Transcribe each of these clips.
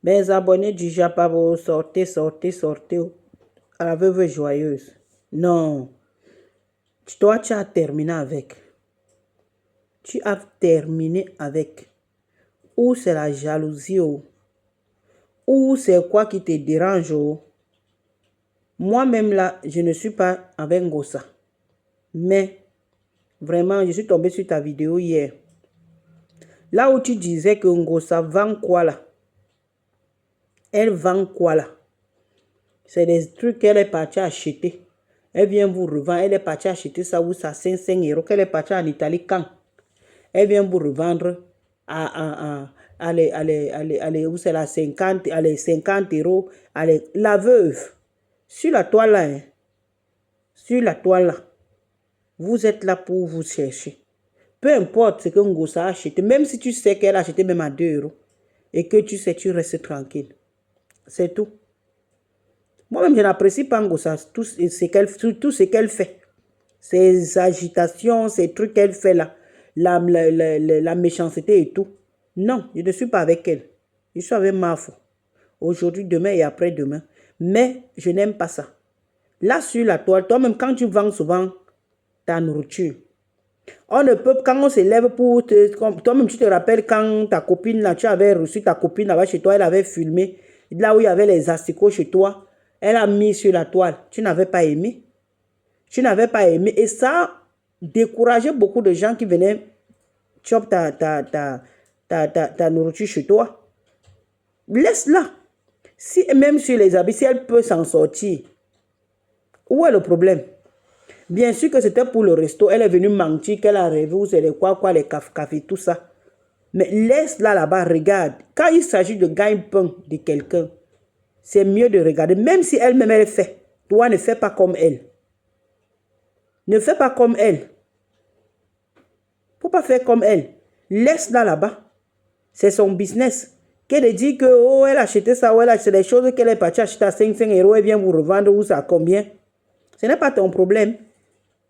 Mes abonnés du Japabo, sortez, sortez, sortez à la veuve joyeuse. Non. Toi, tu as terminé avec. Tu as terminé avec. Ou c'est la jalousie, ou c'est quoi qui te dérange. Moi-même là, je ne suis pas avec Ngossa. Mais, vraiment, je suis tombée sur ta vidéo hier. Là où tu disais que Ngossa vend quoi là? Elle vend quoi là? C'est des trucs qu'elle est partie acheter. Elle vient vous revendre. Elle est partie acheter ça où ça 5 euros. Qu'elle est partie en Italie quand? Elle vient vous revendre allez, où c'est la 50, allez, 50 euros. Allez, la veuve. Sur la toile là, hein, sur la toile là, vous êtes là pour vous chercher. Peu importe ce que Ngossa a acheté, même si tu sais qu'elle a acheté même à 2 euros, et que tu sais, tu restes tranquille. C'est tout. Moi-même, je n'apprécie pas Ngossa, tout ce qu'elle fait. Ces agitations, ces trucs qu'elle fait là, la méchanceté et tout. Non, je ne suis pas avec elle. Je suis avec Mafo. Aujourd'hui, demain et après-demain. Mais je n'aime pas ça. Là, sur la toile, toi-même, quand tu vends souvent ta nourriture, on ne peut, quand on se lève pour te... Toi-même, tu te rappelles quand ta copine, là, tu avais reçu ta copine là-bas chez toi, elle avait filmé. Là où il y avait les asticots chez toi, elle a mis sur la toile. Tu n'avais pas aimé. Tu n'avais pas aimé. Et ça décourageait beaucoup de gens qui venaient choper ta nourriture chez toi. Laisse-la. Si, même sur les habits, si elle peut s'en sortir, où est le problème? Bien sûr que c'était pour le resto. Elle est venue mentir qu'elle a rêvé où c'est les quoi, les café, tout ça. Mais laisse-la là-bas, regarde. Quand il s'agit de gagne-pain de quelqu'un, c'est mieux de regarder. Même si elle-même elle fait, toi ne fais pas comme elle. Ne fais pas comme elle. Faut pas faire comme elle. Laisse-la là-bas. C'est son business. Qu'elle dit que oh, elle a acheté ça, ou elle a acheté des choses qu'elle est partie acheter à 5 euros, elle vient vous revendre ou ça à combien? Ce n'est pas ton problème.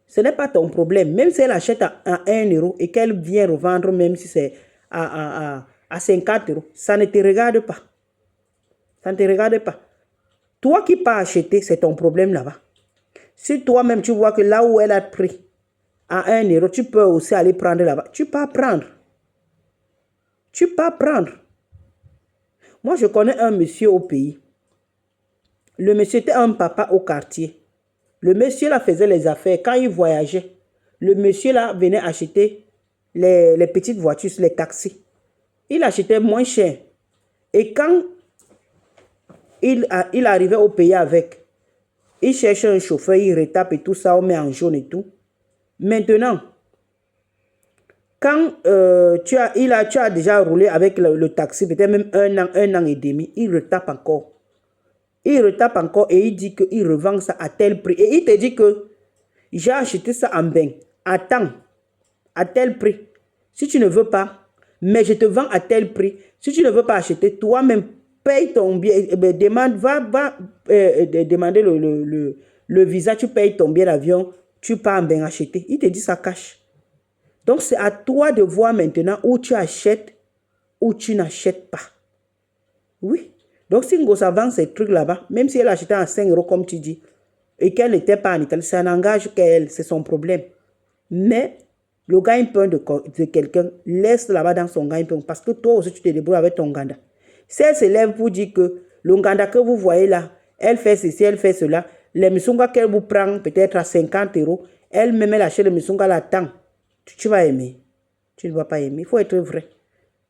Ce n'est pas ton problème. Même si elle achète à 1 euro et qu'elle vient revendre, même si c'est à 50 euros, ça ne te regarde pas. Ça ne te regarde pas. Toi qui pas acheté, c'est ton problème là-bas. Si toi-même tu vois que là où elle a pris à 1 euro, tu peux aussi aller prendre là-bas. Tu peux prendre. Tu peux prendre. Moi, je connais un monsieur au pays. Le monsieur était un papa au quartier. Le monsieur là faisait les affaires. Quand il voyageait, le monsieur là venait acheter les petites voitures, les taxis. Il achetait moins cher. Et quand il arrivait au pays avec, il cherchait un chauffeur, il retape et tout ça, on met en jaune et tout. Maintenant, quand tu as déjà roulé avec le taxi, peut-être même un an et demi, il retape encore. Il retape encore et il dit qu'il revend ça à tel prix. Et il te dit que j'ai acheté ça en bain. Attends, à tel prix. Si tu ne veux pas, mais je te vends à tel prix. Si tu ne veux pas acheter, toi-même, paye ton billet. Va demander le visa, tu payes ton billet d'avion, tu pars en bain acheter. Il te dit ça cache. Donc, c'est à toi de voir maintenant où tu achètes, où tu n'achètes pas. Oui. Donc, si Ngossa vend ces trucs là-bas, même si elle achetait à 5 euros, comme tu dis, et qu'elle n'était pas en Italie, ça n'engage qu'elle, c'est son problème. Mais le gagne-pain de quelqu'un, laisse là-bas dans son gagne-pain, parce que toi aussi, tu te débrouilles avec ton ganda. Si elle se lève pour dire que le ganda que vous voyez là, elle fait ceci, elle fait cela, les misunga qu'elle vous prend peut-être à 50 euros, elle-même, elle achète les misunga là, tant. Tu vas aimer. Tu ne vas pas aimer. Il faut être vrai.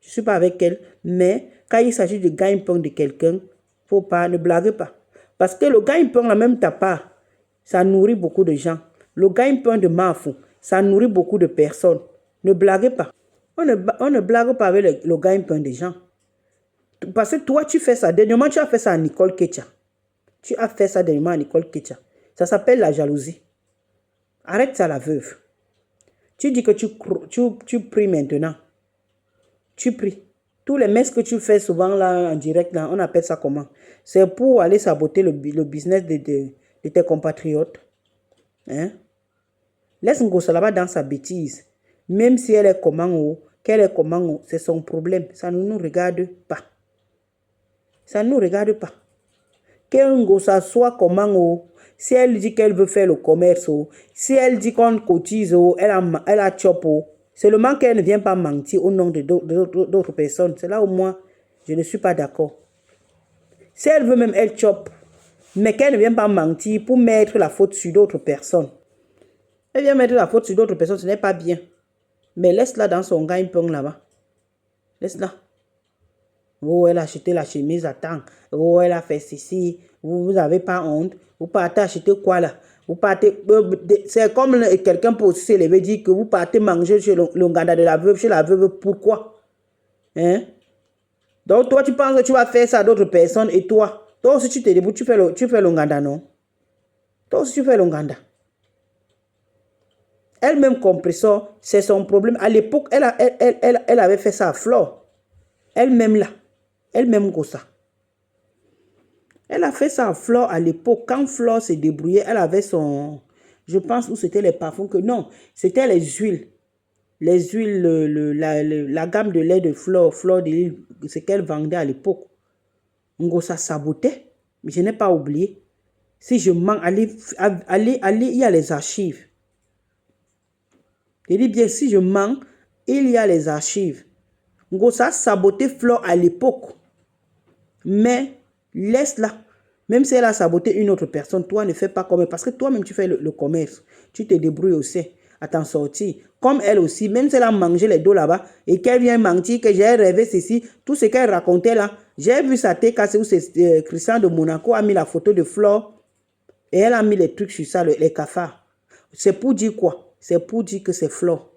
Je ne suis pas avec elle, mais quand il s'agit de gagne-pain de quelqu'un, faut pas, ne blague pas. Parce que le gagne-pain, la même tapa, ça nourrit beaucoup de gens. Le gagne-pain de Mafou, ça nourrit beaucoup de personnes. Ne blaguez pas. On ne blague pas avec le gagne-pain des gens. Parce que toi, tu fais ça. Dernièrement, tu as fait ça à Nicole Ketcha. Tu as fait ça dernièrement à Nicole Ketcha. Ça s'appelle la jalousie. Arrête ça, la veuve. Tu dis que tu pries maintenant. Tu pries. Tous les messes que tu fais souvent là en direct, là, on appelle ça comment? C'est pour aller saboter le business de tes compatriotes. Hein? Laisse Ngossa là-bas dans sa bêtise. Même si elle est comment, qu'elle est comment, c'est son problème. Ça ne nous regarde pas. Ça ne nous regarde pas. Que ça soit comment, oh, si elle dit qu'elle veut faire le commerce, oh, si elle dit qu'on cotise, oh, elle a chop, oh, seulement qu'elle ne vient pas mentir au nom d'autres personnes. C'est là où moi, je ne suis pas d'accord. Si elle veut même, elle chop, mais qu'elle ne vient pas mentir pour mettre la faute sur d'autres personnes. Elle vient mettre la faute sur d'autres personnes, ce n'est pas bien. Mais laisse-la dans son gagne-pain là-bas. Laisse-la. Oh, elle a acheté la chemise à temps. Oh, elle a fait ceci. Vous n'avez pas honte. Vous partez acheter quoi là? Vous partez... C'est comme quelqu'un peut aussi se lever et dire que vous partez manger chez le ganda de la veuve, chez la veuve. Pourquoi? Hein? Donc toi, tu penses que tu vas faire ça à d'autres personnes et toi aussi tu te débrouilles, tu fais le ganda, non? Toi aussi tu fais le ganda. Elle-même compris ça, c'est son problème. À l'époque, elle avait fait ça à Flore. Elle-même là. Elle-même Gossa. Elle a fait ça à Flore à l'époque. Quand Flore s'est débrouillée, elle avait son... Je pense où c'était les parfums que... Non, c'était les huiles. Les huiles, la gamme de lait de Flore de l'île, ce qu'elle vendait à l'époque. Ngossa sabotait. Mais je n'ai pas oublié. Si je mens, allez, il y a les archives. Je dis bien, si je mens, il y a les archives. Ngossa sabotait Flore à l'époque. Mais laisse-la. Même si elle a saboté une autre personne, toi ne fais pas comme elle. Parce que toi-même tu fais le commerce. Tu te débrouilles aussi à t'en sortir. Comme elle aussi, même si elle a mangé les dos là-bas et qu'elle vient mentir que j'ai rêvé ceci, tout ce qu'elle racontait là, j'ai vu sa tête cassée où c'est Christian de Monaco a mis la photo de Flore et elle a mis les trucs sur ça, les cafards. C'est pour dire quoi? C'est pour dire que c'est Flore.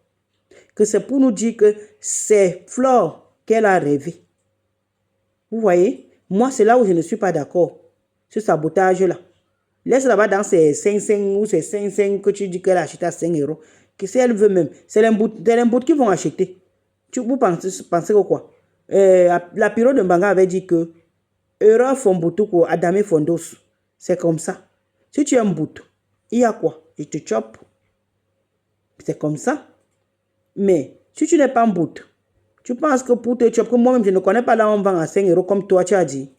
Que c'est pour nous dire que c'est Flore qu'elle a rêvé. Vous voyez? Moi, c'est là où je ne suis pas d'accord. Ce sabotage-là. Laisse là-bas dans ces 5 ou ces 5 que tu dis qu'elle a acheté à 5 euros. Que si elle veut même, c'est les bouts qui vont acheter. Vous pensez que quoi? La pyro de Mbanga avait dit que erreur font boutou adame fondos. C'est comme ça. Si tu as un bout, il y a quoi? Je te chope. C'est comme ça. Mais si tu n'es pas un bout, tu penses que pour te choper, que moi-même je ne connais pas là on vend à 5 euros comme toi tu as dit.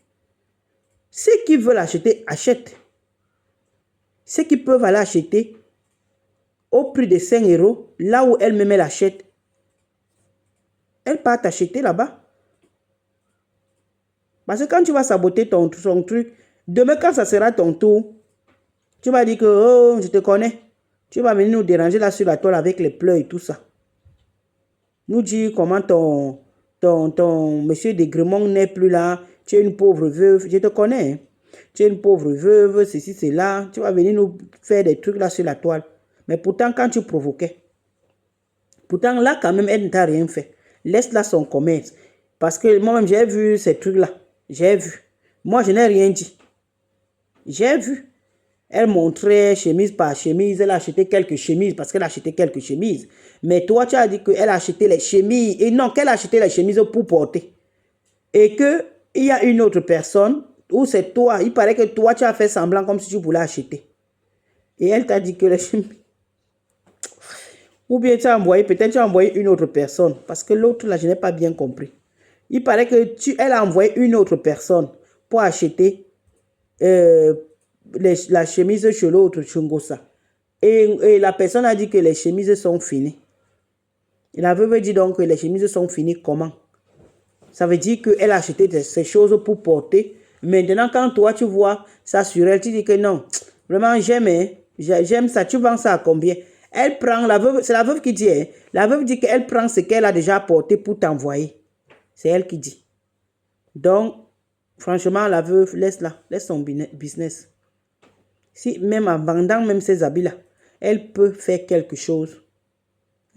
Ceux qui veulent acheter, achètent. Ceux qui peuvent aller acheter au prix de 5 euros, là où elle-même elle achète, elle part acheter là-bas. Parce que quand tu vas saboter son truc, demain quand ça sera ton tour, tu vas dire que oh, je te connais. Tu vas venir nous déranger là sur la toile avec les pleurs et tout ça. Nous dire comment ton monsieur de Gremont n'est plus là. Tu es une pauvre veuve. Je te connais. Hein? Tu es une pauvre veuve, ceci, cela. Tu vas venir nous faire des trucs là sur la toile. Mais pourtant, quand tu provoquais, pourtant là, quand même, elle ne t'a rien fait. Laisse-la son commerce. Parce que moi-même, j'ai vu ces trucs-là. J'ai vu. Moi, je n'ai rien dit. J'ai vu. Elle montrait chemise par chemise. Elle a acheté quelques chemises parce qu'elle a acheté quelques chemises. Mais toi, tu as dit qu'elle a acheté les chemises. Et non, qu'elle a acheté les chemises pour porter. Et qu'il y a une autre personne où c'est toi. Il paraît que toi, tu as fait semblant comme si tu voulais acheter. Et elle t'a dit que les chemises... Ou bien tu as envoyé, peut-être tu as envoyé une autre personne. Parce que l'autre, là, je n'ai pas bien compris. Il paraît que elle a envoyé une autre personne pour acheter la chemise chez l'autre Chungosa. Et la personne a dit que les chemises sont finies. Et la veuve dit donc que les chemises sont finies comment? Ça veut dire qu'elle a acheté ces choses pour porter. Maintenant, quand toi, tu vois ça sur elle, tu dis que non, vraiment, j'aime ça. Tu vends ça à combien? Elle prend, c'est la veuve qui dit, hein, la veuve dit qu'elle prend ce qu'elle a déjà porté pour t'envoyer. C'est elle qui dit. Donc, franchement, la veuve, laisse-la, laisse son business. Si même en vendant même ces habits-là, elle peut faire quelque chose,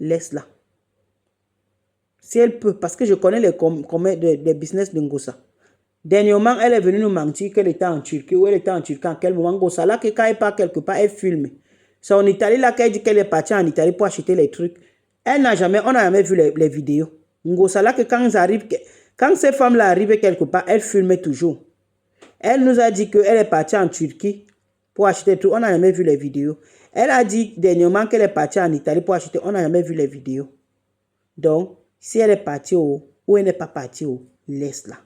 laisse-la. Si elle peut, parce que je connais les business de Ngossa. Dernièrement, elle est venue nous mentir qu'elle était en Turquie. Ou elle était en Turquie en quel moment Ngossa là, que quand elle part quelque part, elle filme. C'est en Italie là qu'elle dit qu'elle est partie en Italie pour acheter les trucs. On n'a jamais vu les vidéos. Ngossa là que quand ces femmes-là arrivent quelque part, elle filme toujours. Elle nous a dit qu'elle est partie en Turquie pour acheter des trucs. On n'a jamais vu les vidéos. Elle a dit dernièrement qu'elle est partie en Italie pour acheter. On n'a jamais vu les vidéos. Donc, si elle est partie ou elle n'est pas partie, laisse-la.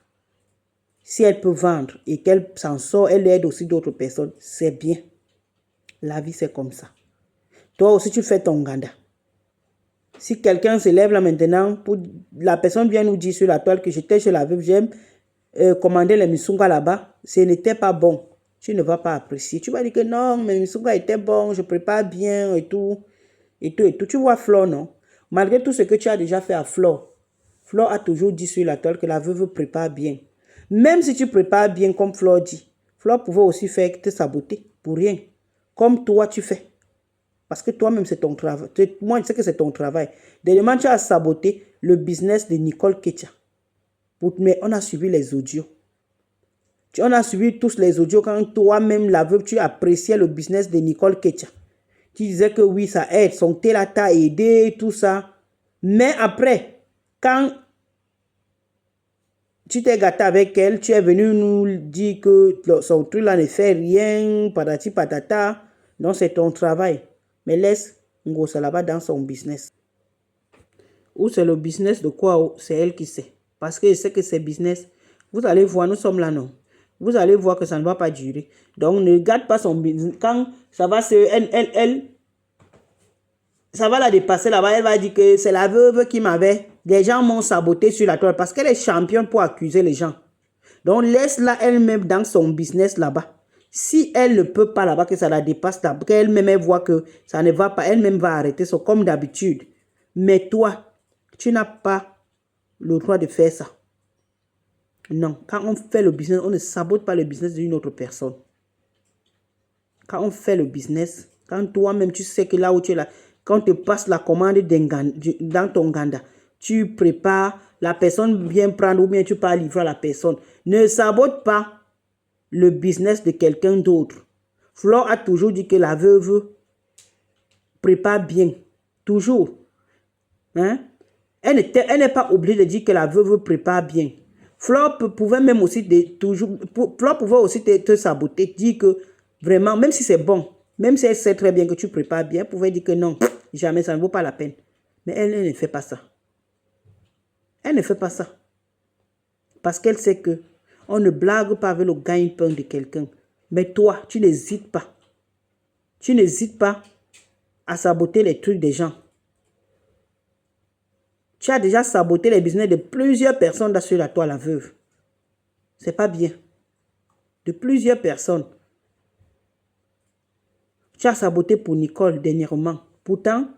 Si elle peut vendre et qu'elle s'en sort, elle aide aussi d'autres personnes, c'est bien. La vie, c'est comme ça. Toi aussi, tu fais ton ganda. Si quelqu'un se lève là maintenant, la personne vient nous dire sur la toile que j'étais chez la veuve, j'aime commander les misunga là-bas, ce n'était pas bon. Tu ne vas pas apprécier. Tu vas dire que non, mes misunga étaient bons, je prépare bien et tout. Et tout, et tout. Tu vois Flore, non? Malgré tout ce que tu as déjà fait à Flore, Flore a toujours dit sur la toile que la veuve prépare bien. Même si tu prépares bien comme Flore dit, Flore pouvait aussi faire te saboter pour rien. Comme toi, tu fais. Parce que toi-même, c'est ton travail. Moi, je sais que c'est ton travail. Dernièrement, tu as saboté le business de Nicole Ketia. Mais on a suivi les audios. On a suivi tous les audios quand toi-même, la veuve, tu appréciais le business de Nicole Ketia. Tu disais que oui, ça aide. Son thé là t'a aidé, tout ça. Mais après, quand tu t'es gâté avec elle, tu es venu nous dire que son truc là ne fait rien, patati patata. Non, c'est ton travail. Mais laisse Ngosa là-bas dans son business. Ou c'est le business de quoi? C'est elle qui sait. Parce que je sais que c'est business. Vous allez voir, nous sommes là, non? Vous allez voir que ça ne va pas durer. Donc, ne garde pas son business. Quand ça va se... ça va la dépasser là-bas. Elle va dire que c'est la veuve qui m'avait... Les gens m'ont saboté sur la toile parce qu'elle est championne pour accuser les gens. Donc, laisse-la elle-même dans son business là-bas. Si elle ne peut pas là-bas, que ça la dépasse là, qu'elle-même elle voit que ça ne va pas, elle-même va arrêter ça comme d'habitude. Mais toi, tu n'as pas le droit de faire ça. Non, quand on fait le business, on ne sabote pas le business d'une autre personne. Quand on fait le business, quand toi-même tu sais que là où tu es là, quand on te passe la commande dans ton ganda, tu prépares, la personne vient prendre ou bien tu pars livrer à la personne. Ne sabote pas le business de quelqu'un d'autre. Flore a toujours dit que la veuve prépare bien. Toujours. Hein? Elle n'est pas obligée de dire que la veuve prépare bien. Flore pouvait même aussi Flore pouvait aussi te saboter, dire que vraiment, même si c'est bon, même si elle sait très bien que tu prépares bien, elle pouvait dire que non, jamais, ça ne vaut pas la peine. Mais elle ne fait pas ça. Elle ne fait pas ça. Parce qu'elle sait que on ne blague pas avec le gagne-pain de quelqu'un. Mais toi, tu n'hésites pas. Tu n'hésites pas à saboter les trucs des gens. Tu as déjà saboté les business de plusieurs personnes sur la toile, la veuve. C'est pas bien. De plusieurs personnes. Tu as saboté pour Nicole dernièrement. Pourtant,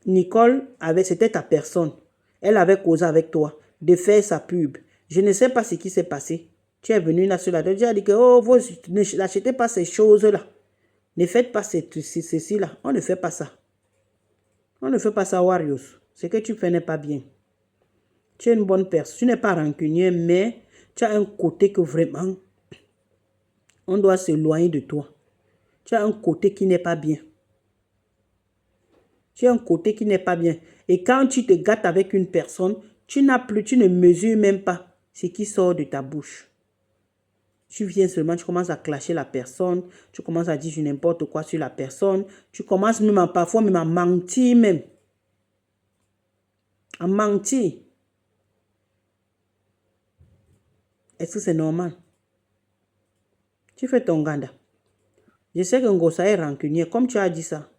Nicole, c'était ta personne. Elle avait causé avec toi de faire sa pub. Je ne sais pas ce qui s'est passé. Tu es venu là sur la toile. Tu as dit que oh, vous n'achetez pas ces choses-là. Ne faites pas ceci-là. On ne fait pas ça. On ne fait pas ça, Warriors. Ce que tu fais n'est pas bien. Tu es une bonne personne. Tu n'es pas rancunier, mais tu as un côté que vraiment, on doit s'éloigner de toi. Tu as un côté qui n'est pas bien. Tu as un côté qui n'est pas bien. Et quand tu te gâtes avec une personne, tu ne mesures même pas ce qui sort de ta bouche. Tu viens seulement, tu commences à clasher la personne, tu commences à dire n'importe quoi sur la personne, tu commences même parfois même à mentir même. À mentir. Est-ce que c'est normal? Tu fais ton ganda. Je sais que Ngosa est rancunière, comme tu as dit ça.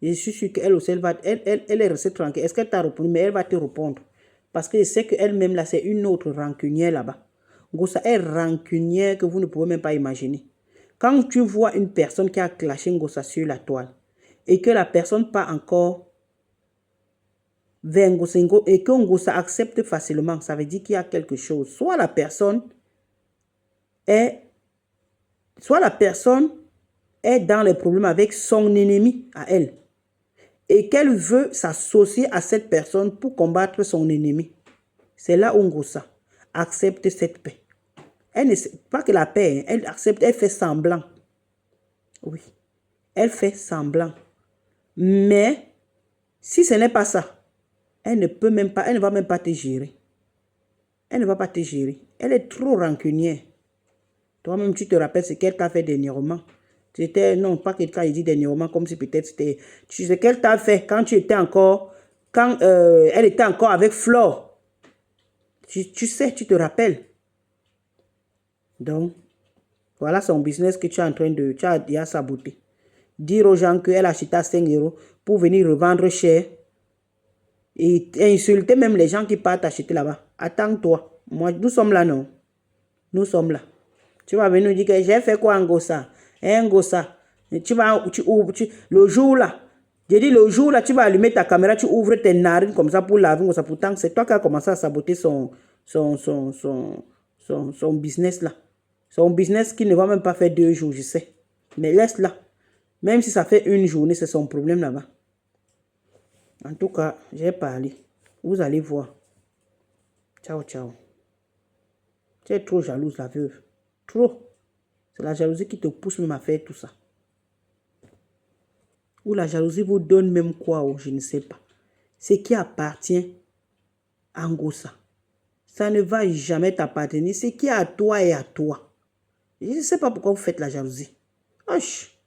Je suis sûre qu'elle aussi, elle est restée tranquille. Est-ce qu'elle t'a répondu? Mais elle va te répondre. Parce que je sais qu'elle-même, là, c'est une autre rancunière là-bas. Ngosa est rancunière que vous ne pouvez même pas imaginer. Quand tu vois une personne qui a clashé Ngosa sur la toile et que la personne part encore vers Ngosa et que Ngosa accepte facilement, ça veut dire qu'il y a quelque chose. Soit la personne est dans les problèmes avec son ennemi à elle et qu'elle veut s'associer à cette personne pour combattre son ennemi. C'est là où Ngosa accepte cette paix. Elle ne sait pas que la paix, elle accepte, elle fait semblant. Oui, elle fait semblant. Mais si ce n'est pas ça, elle ne va même pas te gérer. Elle ne va pas te gérer. Elle est trop rancunière. Toi-même, tu te rappelles ce qu'elle t'a fait dernièrement. Non, pas que quand il dit dernièrement, comme si peut-être c'était... Tu sais qu'elle t'a fait quand tu étais encore... Quand elle était encore avec Flore. Tu sais, tu te rappelles. Donc, voilà son business que tu es en train de... Tu as déjà saboté. Dire aux gens qu'elle achète à 5 euros pour venir revendre cher. Et insulter même les gens qui partent acheter là-bas. Attends-toi. Moi, nous sommes là, non? Nous sommes là. Tu vas venir nous dire que j'ai fait quoi en Gossa? Un Gossa. Tu vas, le jour là, j'ai dit le jour là, tu vas allumer ta caméra, tu ouvres tes narines comme ça pour laver Gossa. Pourtant, c'est toi qui as commencé à saboter son business là. Son business qui ne va même pas faire 2 jours, je sais. Mais laisse là. Même si ça fait 1 journée, c'est son problème là-bas. En tout cas, j'ai parlé. Vous allez voir. Ciao, ciao. Tu es trop jalouse, la veuve. Trop. C'est la jalousie qui te pousse même à faire tout ça. Ou la jalousie vous donne même quoi, ou je ne sais pas. Ce qui appartient à Ngossa, ça ne va jamais t'appartenir. Ce qui est à toi est à toi. Je ne sais pas pourquoi vous faites la jalousie. Hoche.